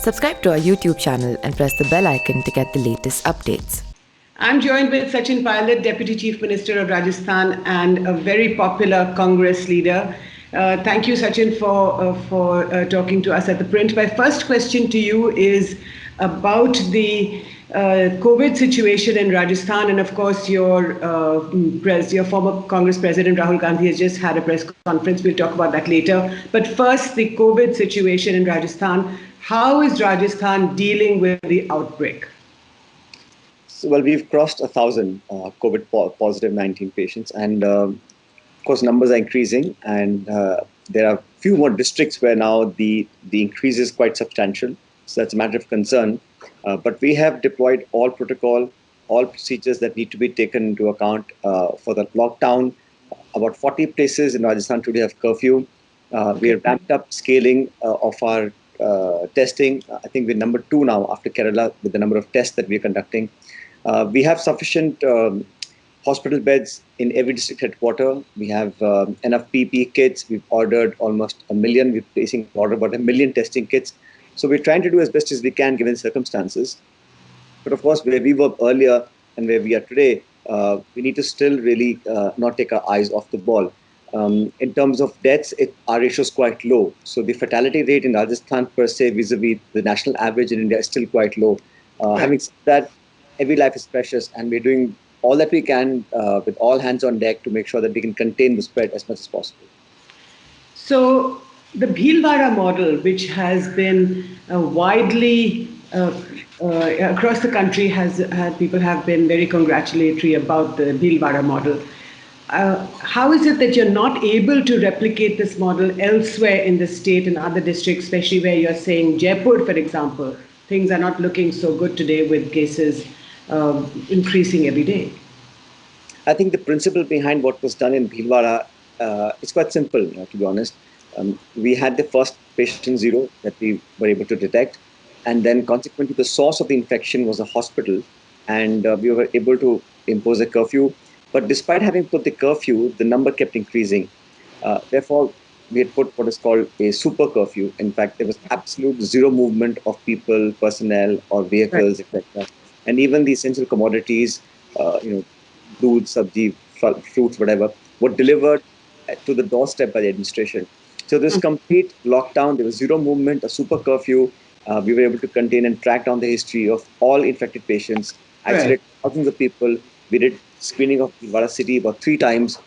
Subscribe to our YouTube channel and press the bell icon to get the latest updates. I'm joined with Sachin Pilot, Deputy Chief Minister of Rajasthan and a very popular Congress leader. Thank you, Sachin, for talking to us at The Print. My first question to you is about the COVID situation in Rajasthan, and of course, your former Congress President Rahul Gandhi has just had a press conference. We'll talk about that later. But first, the COVID situation in Rajasthan. How is Rajasthan dealing with the outbreak? So, well, we've crossed 1,000 COVID positive 19 patients, and of course, numbers are increasing. And there are few more districts where now the increase is quite substantial. So that's a matter of concern. But we have deployed all protocol, all procedures that need to be taken into account for the lockdown. About 40 places in Rajasthan today have curfew. We have ramped up scaling of our testing. I think we're number 2 now after Kerala with the number of tests that we're conducting. We have sufficient hospital beds in every district headquarter. We have enough PPE kits. We've ordered almost 1 million. We're placing order about 1 million testing kits. So we're trying to do as best as we can given the circumstances. But of course, where we were earlier and where we are today, we need to still really not take our eyes off the ball. In terms of deaths, our ratio is quite low. So the fatality rate in Rajasthan per se vis-a-vis the national average in India is still quite low. Having said that, every life is precious, and we're doing all that we can with all hands on deck to make sure that we can contain the spread as much as possible. So the Bhilwara model, which has been widely across the country, people have been very congratulatory about the Bhilwara model. How is it that you're not able to replicate this model elsewhere in the state and other districts, especially where you're saying Jaipur, for example, things are not looking so good today with cases increasing every day? I think the principle behind what was done in Bhilwara is quite simple, to be honest. We had the first patient 0 that we were able to detect, and then consequently the source of the infection was a hospital, and we were able to impose a curfew. But despite having put the curfew, the number kept increasing. Therefore, we had put what is called a super curfew. In fact, there was absolute zero movement of people, personnel, or vehicles, etc. And even the essential commodities, food, sabji, fruits, whatever, were delivered to the doorstep by the administration. So this complete lockdown, there was zero movement, a super curfew. We were able to contain and track down the history of all infected patients, isolated thousands of people. We did screening of Bhilwara city about 3 times.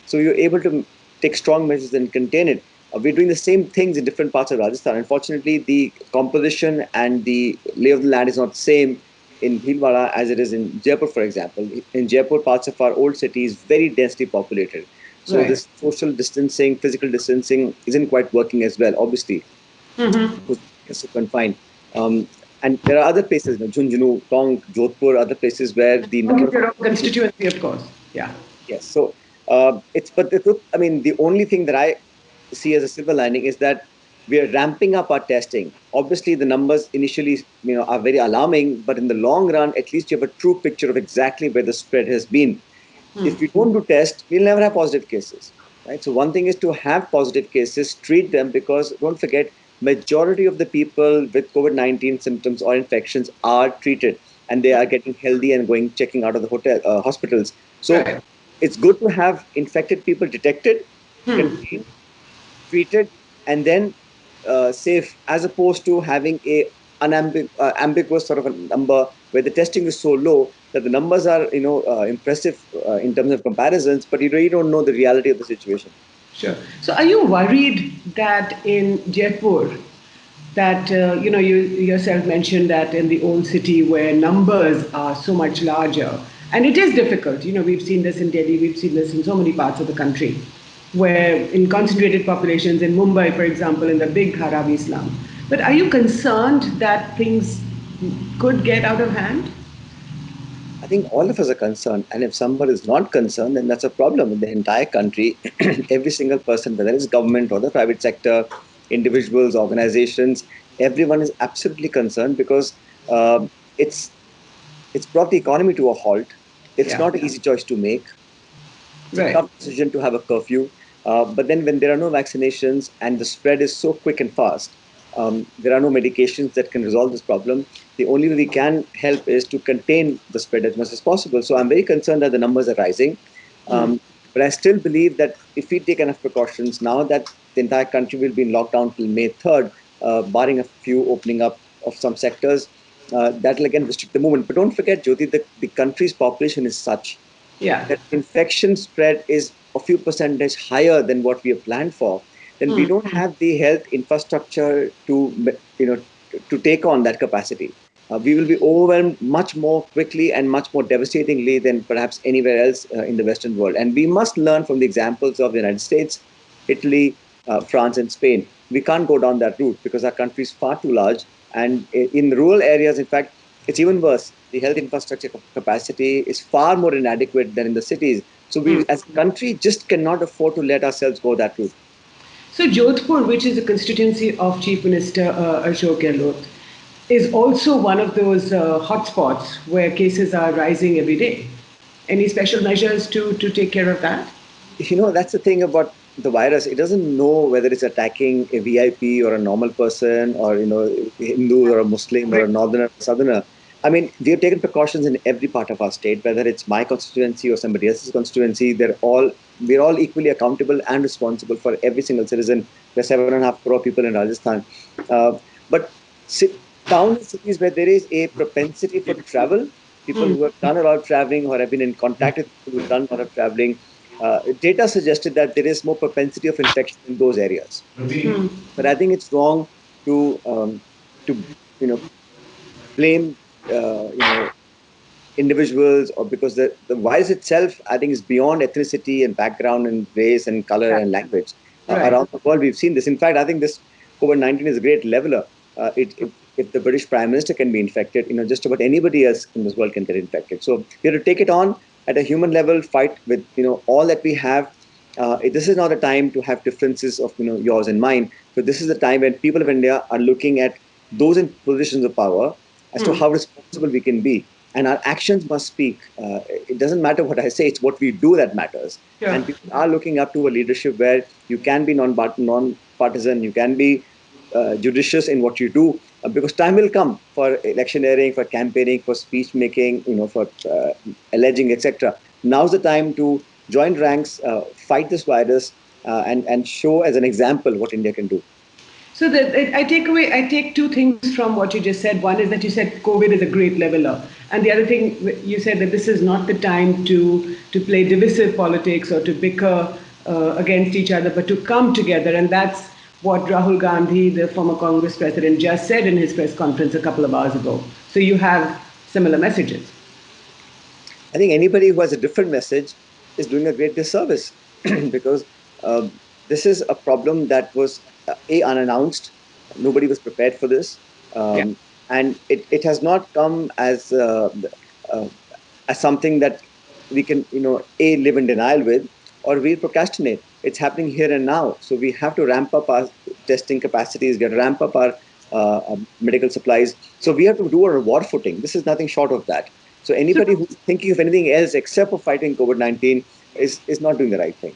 So we were able to take strong measures and contain it. We're doing the same things in different parts of Rajasthan. Unfortunately, the composition and the lay of the land is not the same in Bhilwara as it is in Jaipur, for example. In Jaipur, parts of our old city is very densely populated. So this social distancing, physical distancing isn't quite working as well, obviously. It's so confined. And there are other places, Jhunjhunu, Tong, Jodhpur, other places where the number of constituency, of course. Yeah. Yes. So the only thing that I see as a silver lining is that we are ramping up our testing. Obviously, the numbers initially, are very alarming, but in the long run, at least you have a true picture of exactly where the spread has been. If we don't do tests, we'll never have positive cases, right? So one thing is to have positive cases, treat them, because don't forget, majority of the people with COVID-19 symptoms or infections are treated, and they are getting healthy and checking out of the hospitals. So it's good to have infected people detected, contained, treated, and then safe, as opposed to having a ambiguous sort of a number where the testing is so low that the numbers are impressive in terms of comparisons, but you really don't know the reality of the situation. Sure. So are you worried that in Jaipur, that you yourself mentioned that in the old city where numbers are so much larger, and it is difficult, we've seen this in Delhi, we've seen this in so many parts of the country, where in concentrated populations, in Mumbai, for example, in the big Dharavi slum. But are you concerned that things could get out of hand? I think all of us are concerned. And if someone is not concerned, then that's a problem in the entire country. Every single person, whether it's government or the private sector, individuals, organizations, everyone is absolutely concerned because it's brought the economy to a halt. It's not an easy choice to make. It's a tough decision to have a curfew. But then when there are no vaccinations and the spread is so quick and fast, There are no medications that can resolve this problem. The only way we can help is to contain the spread as much as possible. So I'm very concerned that the numbers are rising. But I still believe that if we take enough precautions, now that the entire country will be in lockdown till May 3rd, barring a few opening up of some sectors, that will again restrict the movement. But don't forget, Jyoti, the country's population is such Yeah. that infection spread is a few percentage higher than what we have planned for, then we don't have the health infrastructure to take on that capacity. We will be overwhelmed much more quickly and much more devastatingly than perhaps anywhere else in the Western world. And we must learn from the examples of the United States, Italy, France, and Spain. We can't go down that route because our country is far too large. And in rural areas, in fact, it's even worse. The health infrastructure capacity is far more inadequate than in the cities. So we, as a country, just cannot afford to let ourselves go that route. So Jodhpur, which is a constituency of Chief Minister Ashok Gehlot, is also one of those hotspots where cases are rising every day. Any special measures to take care of that? That's the thing about the virus. It doesn't know whether it's attacking a VIP or a normal person or, Hindu or a Muslim or a northerner or southerner. I mean, we have taken precautions in every part of our state, whether it's my constituency or somebody else's constituency. We're all equally accountable and responsible for every single citizen. There's 7.5 crore people in Rajasthan. But towns and cities where there is a propensity for travel, people who have done a lot of traveling or have been in contact with people who've done a lot of traveling, data suggested that there is more propensity of infection in those areas. But I think it's wrong to blame individuals, or because the virus itself, I think, is beyond ethnicity and background and race and color and language. Around the world, we've seen this. In fact, I think this COVID-19 is a great leveler. If the British Prime Minister can be infected, just about anybody else in this world can get infected. So we have to take it on at a human level, fight with all that we have. This is not a time to have differences of yours and mine. So this is the time when people of India are looking at those in positions of power as to how responsible we can be. And our actions must speak. It doesn't matter what I say, it's what we do that matters. Yeah. And people are looking up to a leadership where you can be non-partisan, you can be judicious in what you do, because time will come for electioneering, for campaigning, for speech making, for alleging, etc. Now's the time to join ranks, fight this virus, and show as an example what India can do. So I take two things from what you just said. One is that you said COVID is a great leveler. And the other thing, you said that this is not the time to play divisive politics or to bicker against each other, but to come together. And that's what Rahul Gandhi, the former Congress president, just said in his press conference a couple of hours ago. So you have similar messages. I think anybody who has a different message is doing a great disservice because this is a problem that was unannounced. Nobody was prepared for this. And it has not come as something that we can, live in denial with, or we'll procrastinate. It's happening here and now. So we have to ramp up our testing capacities, ramp up our medical supplies. So we have to do a war footing. This is nothing short of that. So anybody who's thinking of anything else except for fighting COVID-19 is not doing the right thing.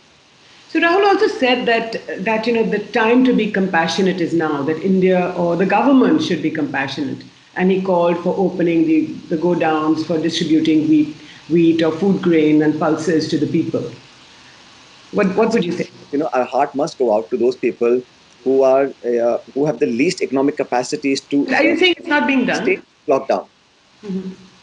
So Rahul also said that the time to be compassionate is now, that India or the government should be compassionate. And he called for opening the go-downs for distributing wheat or food grain and pulses to the people. What would you say? Our heart must go out to those people who have the least economic capacities to. Are you saying it's not being done? State lockdown.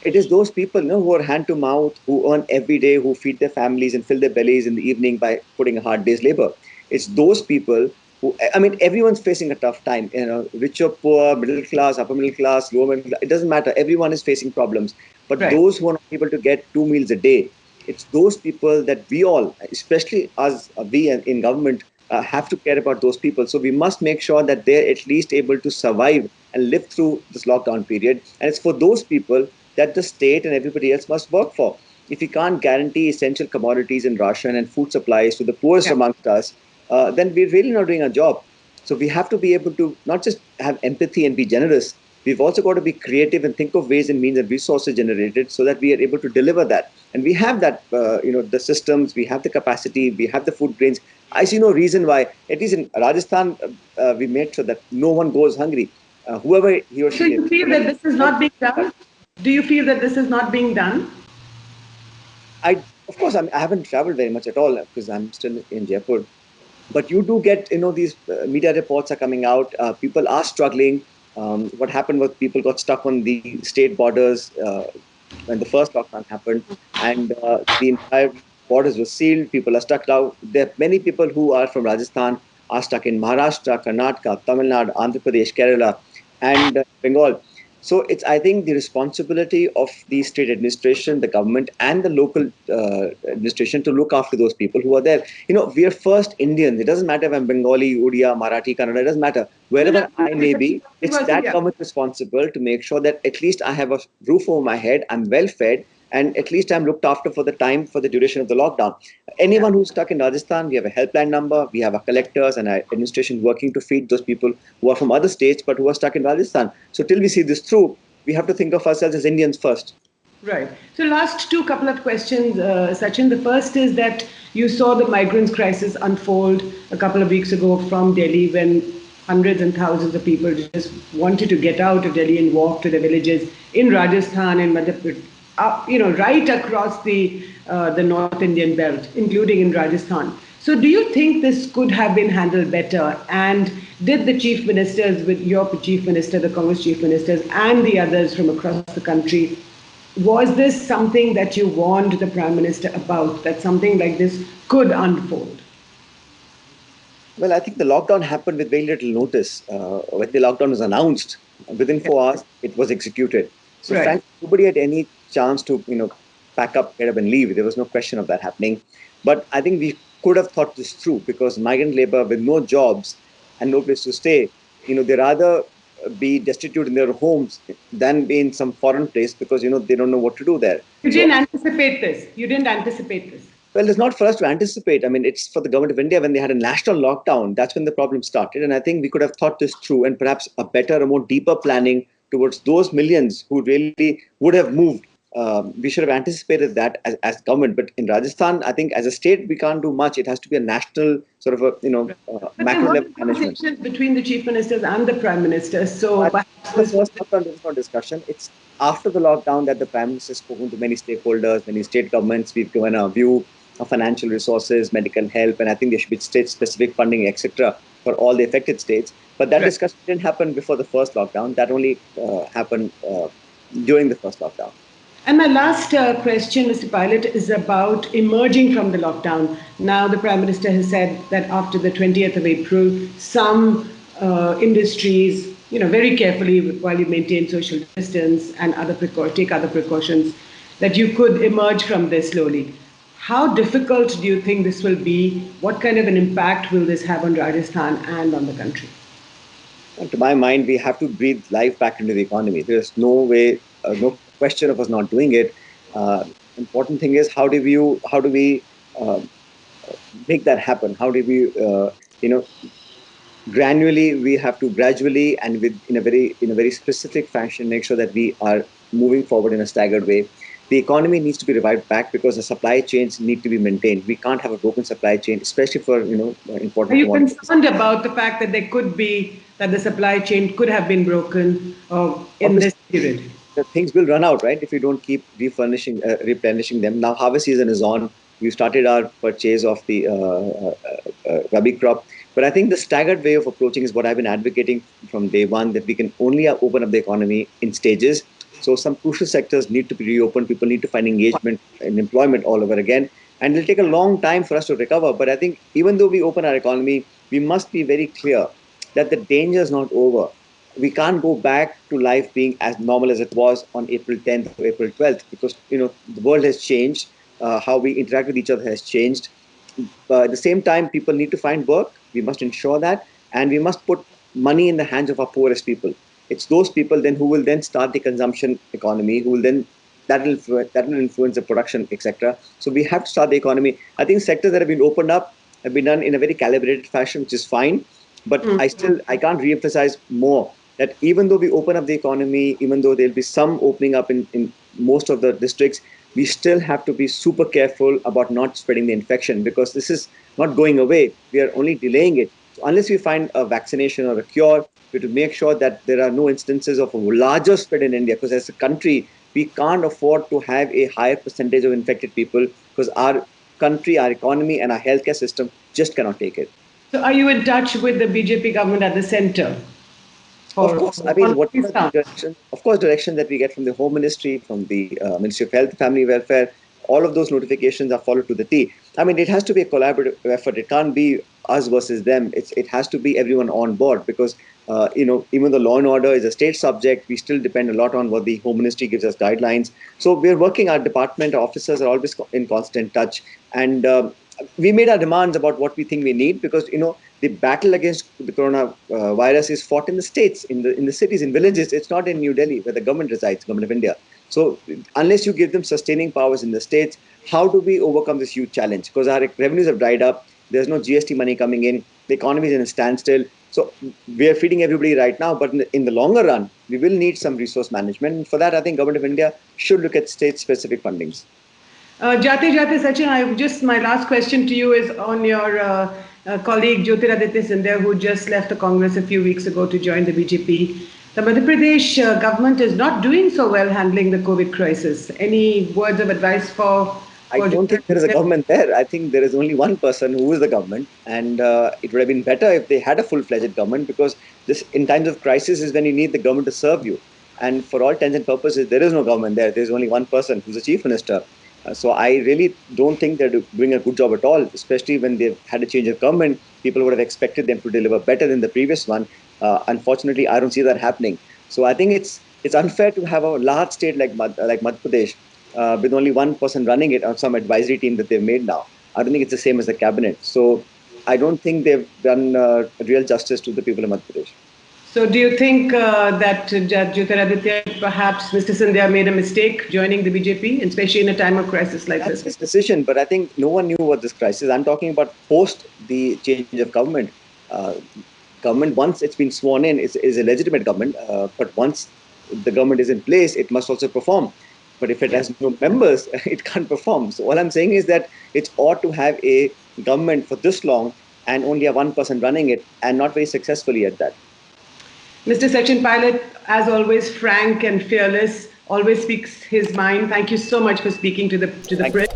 It is those people who are hand to mouth, who earn every day, who feed their families and fill their bellies in the evening by putting a hard day's labor. It's those people who, everyone's facing a tough time. Rich or poor, middle class, upper middle class, lower middle class, it doesn't matter. Everyone is facing problems. But those who are not able to get 2 meals a day, it's those people that we all, especially us, we in government, have to care about those people. So we must make sure that they're at least able to survive and live through this lockdown period. And it's for those people that the state and everybody else must work for. If we can't guarantee essential commodities and ration and food supplies to the poorest amongst us, then we're really not doing our job. So we have to be able to not just have empathy and be generous, we've also got to be creative and think of ways and means and resources generated so that we are able to deliver that. And we have that, the systems, we have the capacity, we have the food grains. I see no reason why, at least in Rajasthan, we made sure that no one goes hungry. Whoever he or So she is. you feel that this is not being done? Do you feel that this is not being done? Of course, I haven't traveled very much at all because I'm still in Jaipur. But you do get, these media reports are coming out. People are struggling. What happened was people got stuck on the state borders when the first lockdown happened, and the entire borders were sealed. People are stuck now. There are many people who are from Rajasthan are stuck in Maharashtra, Karnataka, Tamil Nadu, Andhra Pradesh, Kerala, and Bengal. So it's, I think, the responsibility of the state administration, the government, and the local administration to look after those people who are there. We are first Indians. It doesn't matter if I'm Bengali, Odia, Marathi, Kannada. It doesn't matter. Wherever I may be, it's that government responsible to make sure that at least I have a roof over my head, I'm well fed, and at least I'm looked after for the duration of the lockdown. Anyone who's stuck in Rajasthan, we have a helpline number, we have our collectors and our administration working to feed those people who are from other states but who are stuck in Rajasthan. So till we see this through, we have to think of ourselves as Indians first. Right. So last couple of questions, Sachin. The first is that you saw the migrants crisis unfold a couple of weeks ago from Delhi when hundreds and thousands of people just wanted to get out of Delhi and walk to the villages in Rajasthan and Madhya Pradesh, right across the North Indian belt, including in Rajasthan. So do you think this could have been handled better? And did the chief ministers, with your chief minister, the Congress chief ministers, and the others from across the country, was this something that you warned the Prime Minister about, that something like this could unfold? Well, I think the lockdown happened with very little notice. When the lockdown was announced, within 4 hours, it was executed. So, frankly, nobody had any chance to, pack up, get up and leave. There was no question of that happening. But I think we could have thought this through, because migrant labor with no jobs and no place to stay, they rather be destitute in their homes than be in some foreign place, because, they don't know what to do there. You didn't anticipate this. You didn't anticipate this. Well, it's not for us to anticipate. I mean, it's for the government of India. When they had a national lockdown, that's when the problem started. And I think we could have thought this through, and perhaps a better, a more deeper planning towards those millions who really would have moved. We should have anticipated that as government. But in Rajasthan, I think as a state, we can't do much. It has to be a national sort of macro level management between the chief ministers and the prime minister. So perhaps the first lockdown, there was no discussion. It's after the lockdown that the prime minister has spoken to many stakeholders, many state governments. We've given a view of financial resources, medical help, and I think there should be state-specific funding, etc., for all the affected states. But that discussion didn't happen before the first lockdown. That only happened during the first lockdown. And my last question, Mr. Pilot, is about emerging from the lockdown. Now, the Prime Minister has said that after the 20th of April, some industries, very carefully, while you maintain social distance and take other precautions, that you could emerge from this slowly. How difficult do you think this will be? What kind of an impact will this have on Rajasthan and on the country? And to my mind, we have to breathe life back into the economy. There's no way, no question of us not doing it. Important thing is how do we make that happen? How do we gradually and in a very specific fashion make sure that we are moving forward in a staggered way. The economy needs to be revived back because the supply chains need to be maintained. We can't have a broken supply chain, especially for important. Are you concerned about the fact that the supply chain could have been broken in this period? The things will run out, right, if we don't keep replenishing them. Now harvest season is on. We started our purchase of the rabi crop. But I think the staggered way of approaching is what I've been advocating from day one, that we can only open up the economy in stages. So some crucial sectors need to be reopened. People need to find engagement and employment all over again. And it'll take a long time for us to recover. But I think even though we open our economy, we must be very clear that the danger is not over. We can't go back to life being as normal as it was on April 10th or April 12th, because the world has changed. How we interact with each other has changed. At the same time, people need to find work. We must ensure that, and we must put money in the hands of our poorest people. It's those people then who will then start the consumption economy, who will then that will influence the production, etc. So we have to start the economy. I think sectors that have been opened up have been done in a very calibrated fashion, which is fine. But I can't re-emphasize more that even though we open up the economy, even though there'll be some opening up in most of the districts, we still have to be super careful about not spreading the infection, because this is not going away. We are only delaying it. So unless we find a vaccination or a cure, we have to make sure that there are no instances of a larger spread in India, because as a country, we can't afford to have a higher percentage of infected people, because our country, our economy, and our healthcare system just cannot take it. So are you in touch with the BJP government at the center? Of course, I mean, On whatever this the direction, of course, direction that we get from the Home Ministry, from the Ministry of Health, Family Welfare, all of those notifications are followed to the T. I mean, it has to be a collaborative effort. It can't be us versus them. It has to be everyone on board, because even though law and order is a state subject, we still depend a lot on what the Home Ministry gives us guidelines. So we're working. Our department officers are always in constant touch, and we made our demands about what we think we need, because the battle against the coronavirus is fought in the states, in the cities, in villages. It's not in New Delhi, where the government resides, government of India. So unless you give them sustaining powers in the states, how do we overcome this huge challenge? Because our revenues have dried up. There's no GST money coming in. The economy is in a standstill. So we are feeding everybody right now, but in the longer run, we will need some resource management. And for that, I think government of India should look at state-specific fundings. Jate Sachin, my last question to you is on your colleague Jyotiraditya Scindia, who just left the Congress a few weeks ago to join the BJP. The Madhya Pradesh government is not doing so well handling the COVID crisis. Any words of advice for I don't think there is a government there. I think there is only one person who is the government, and it would have been better if they had a full-fledged government, because this, in times of crisis, is when you need the government to serve you. And for all intents and purposes, there is no government there. There is only one person who's the chief minister. So I really don't think they're doing a good job at all, especially when they've had a change of government. People would have expected them to deliver better than the previous one. Unfortunately, I don't see that happening. So I think it's unfair to have a large state like Madhya Pradesh with only one person running it, on some advisory team that they've made now. I don't think it's the same as the cabinet. So I don't think they've done real justice to the people of Madhya Pradesh. So do you think that Jyotiraditya, perhaps Mr. Scindia, made a mistake joining the BJP, especially in a time of crisis like That's this? his decision, but I think no one knew about this crisis. I'm talking about post the change of government. Government, once it's been sworn in, is a legitimate government. But once the government is in place, it must also perform. But if it has no members, it can't perform. So all I'm saying is that it's ought to have a government for this long and only have one person running it, and not very successfully at that. Mr. Sachin Pilot, as always, frank and fearless, always speaks his mind. Thank you so much for speaking to the print.